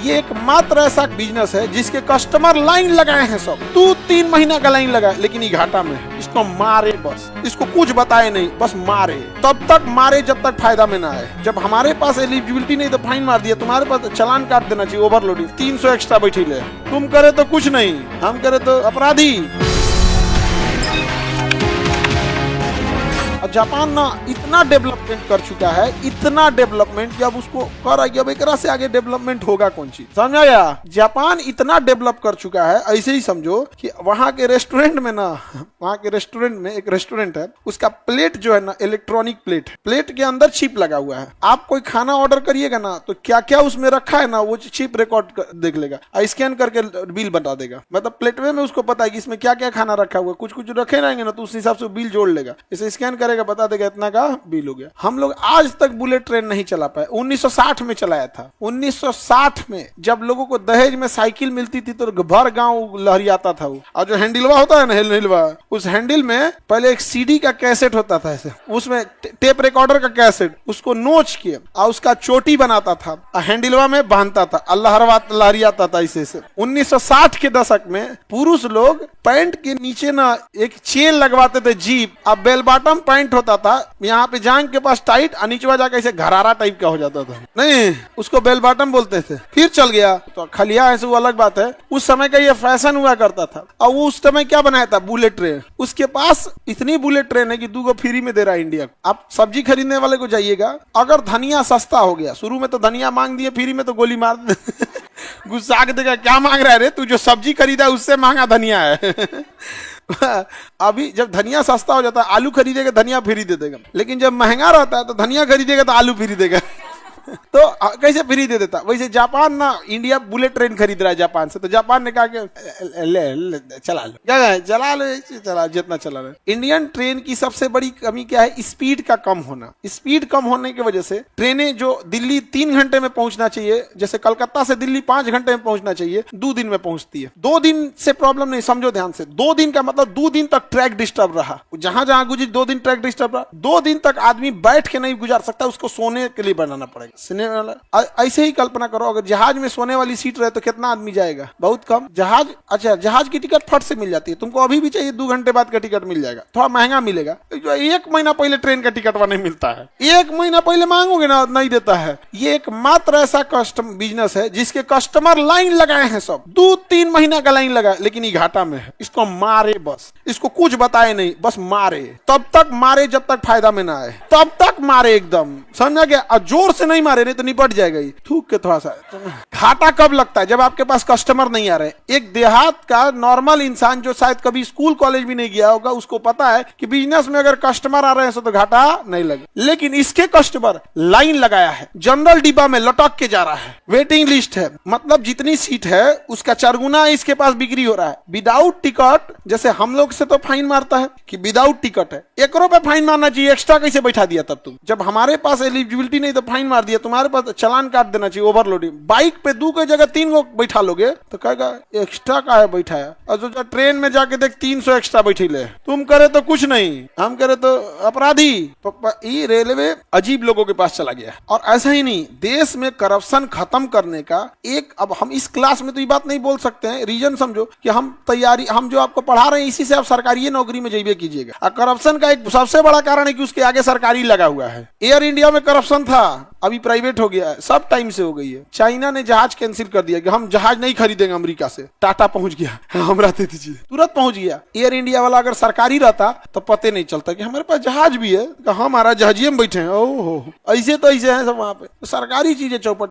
ये एकमात्र ऐसा बिजनेस है जिसके कस्टमर लाइन लगाए हैं, सब 2-3 महीना का लाइन लगा है, लेकिन ये घाटा में है। इसको मारे, बस इसको कुछ बताए नहीं, बस मारे। तब तक मारे जब तक फायदा में ना आए। जब हमारे पास एलिजिबिलिटी नहीं तो फाइन मार दिया, तुम्हारे पास चालान काट देना चाहिए, ओवरलोडिंग 300 एक्स्ट्रा बैठी ले। तुम करे तो कुछ नहीं, हम करे तो अपराधी। जापान ना इतना डेवलपमेंट कर चुका है, इतना डेवलपमेंट कि अब उसको कर अब एक से आगे डेवलपमेंट होगा कौन चीज, समझा गया। जापान इतना डेवलप कर चुका है, ऐसे ही समझो कि वहां के रेस्टोरेंट में ना, वहां के रेस्टोरेंट में एक रेस्टोरेंट है, उसका प्लेट जो है ना इलेक्ट्रॉनिक प्लेट के अंदर चिप लगा हुआ है। आप कोई खाना ऑर्डर करिएगा ना तो क्या क्या उसमें रखा है ना वो चिप रिकॉर्ड देख लेगा, स्कैन करके बिल बता देगा। मतलब प्लेटवे में उसको पता है कि इसमें क्या क्या खाना रखा हुआ है, कुछ कुछ रखे रहेंगे ना तो उस हिसाब से बिल जोड़ लेगा, इसे स्कैन करेगा, बता देगा इतना का बिल हो गया। हम लोग आज तक बुलेट ट्रेन नहीं चला पाए। 1960 में चलाया था। 1960 में जब लोगों को दहेज में साइकिल मिलती थी तो भर गांव लहरियाता था वो। और जो हैंडलवा होता है ना, हैंडलवा, उस हैंडल में पहले एक सीडी का कैसेट होता था ऐसे, उसमें टेप रिकॉर्डर का कैसेट, उसको नोच के और उसका चोटी बनाता था, हैंडलवा में बांधता था, अल्लाह लहरियाता था ऐसे। 1960 के दशक में पुरुष लोग पैंट के नीचे ना एक चेन लगवाते थे, जीप। अब बेल बॉटम पैंट होता था, यहाँ पे जांग के पास टाइट, नीचवा जाकर ऐसे घरारा टाइप का हो जाता था, नहीं उसको बेल बॉटम बोलते थे। फिर चल गया तो खलिया ऐसे, वो अलग बात है। उस समय का ये फैशन हुआ करता था। और वो उस समय क्या बनाया था, बुलेट ट्रेन। उसके पास इतनी बुलेट ट्रेन है कि 2 फ्री में दे रहा है इंडिया। आप सब्जी खरीदने वाले को जाइएगा, अगर धनिया सस्ता हो गया, शुरू में तो धनिया मांग दिए फ्री में तो गोली मार दे गुस्सा के देगा, क्या मांग रहा है रे तू, जो सब्जी खरीदा उससे महंगा धनिया है अभी जब धनिया सस्ता हो जाता है, आलू खरीदेगा धनिया फ्री दे देगा, लेकिन जब महंगा रहता है तो धनिया खरीदेगा तो आलू फ्री देगा तो कैसे फ्री दे देता। वैसे जापान ना इंडिया बुलेट ट्रेन खरीद रहा है जापान से, तो जापान ने कहा कि चला लो, चला लो, चला जितना चला लो। इंडियन ट्रेन की सबसे बड़ी कमी क्या है, स्पीड का कम होना। स्पीड कम होने की वजह से ट्रेनें जो दिल्ली 3 घंटे में पहुंचना चाहिए, जैसे कलकत्ता से दिल्ली 5 घंटे में पहुंचना चाहिए, 2 दिन में पहुंचती है। 2 दिन से प्रॉब्लम नहीं, समझो ध्यान से, 2 दिन का मतलब 2 दिन तक ट्रैक डिस्टर्ब रहा, जहां जहां गुजरी 2 दिन ट्रैक डिस्टर्ब रहा। 2 दिन तक आदमी बैठ के नहीं गुजार सकता, उसको सोने के लिए बनाना पड़ेगा। ऐसे ही कल्पना करो, अगर जहाज में सोने वाली सीट रहे तो कितना आदमी जाएगा, बहुत कम। जहाज, अच्छा जहाज की टिकट फट से मिल जाती है, तुमको अभी भी चाहिए 2 घंटे बाद का टिकट मिल जाएगा, थोड़ा महंगा मिलेगा। जो 1 महीना पहले ट्रेन का टिकट नहीं मिलता है, 1 महीना पहले मांगोगे ना नहीं देता है। ये एकमात्र ऐसा कस्टम बिजनेस है जिसके कस्टमर लाइन लगाए हैं, सब 2-3 महीना का लाइन लगा, लेकिन ये घाटा में है। इसको मारे, बस इसको कुछ बताए नहीं, बस मारे। तब तक मारे जब तक फायदा में ना आए, तब तक मारे एकदम, समझा गया। और जोर से नहीं मारे, नहीं तो निपट जाएगा ही, थूक के थोड़ा सा। घाटा कब लगता है, जब आपके पास कस्टमर नहीं आ रहे। एक देहात का नॉर्मल इंसान जो शायद कभी स्कूल कॉलेज भी नहीं गया होगा, उसको पता है कि बिजनेस में अगर कस्टमर आ रहे हैं तो घाटा नहीं लगे। लेकिन इसके कस्टमर लाइन लगाया है, जनरल डिब्बा में लटक के जा रहा है, वेटिंग लिस्ट है, मतलब जितनी सीट है उसका 4 गुना इसके पास बिक्री हो रहा है विदाउट टिकट। जैसे हम लोग से तो फाइन मारता है कि विदाउट टिकट है, 1 रुपए फाइन मारना चाहिए, एक्स्ट्रा कैसे बैठा दिया तब तुम। जब हमारे पास एलिजिबिलिटी नहीं तो फाइन मार दिया, तुम्हारे पास चालान काट देना चाहिए, ओवरलोडिंग। बाइक पे 2 की जगह 3 को बैठा लोगे तो कहेगा एक्स्ट्रा का है बैठाया, और जो ट्रेन में जाके देख 300 एक्स्ट्रा बैठी ले। तुम करे तो कुछ नहीं, हम करे तो अपराधी। ये रेलवे अजीब लोगों के पास चला गया। और ऐसा ही नहीं, देश में करप्शन खत्म करने का एक, अब हम इस क्लास में तो ये बात नहीं बोल सकते हैं, रीजन समझो कि हम तैयारी, हम जो आपको पढ़ा रहे हैं इसी से आप सरकारी नौकरी में जाइए कीजिएगा। और करप्शन का एक सबसे बड़ा कारण है कि उसके आगे सरकारी लगा हुआ है। एयर इंडिया में करप्शन था, अभी प्राइवेट हो गया है, सब टाइम से हो गई है। चाइना ने जहाज कैंसिल कर दिया कि हम जहाज नहीं खरीदेंगे अमेरिका से, टाटा पहुंच गया, हम रहते दीजिए, तुरंत पहुंच गया। एयर इंडिया वाला अगर सरकारी रहता तो पते नहीं चलता कि हमारे पास जहाज भी है, हमारा जहाजिए में बैठे हैं, ओहो ऐसे तो ऐसे हैं सब वहां पे। सरकारी चीजें चौपट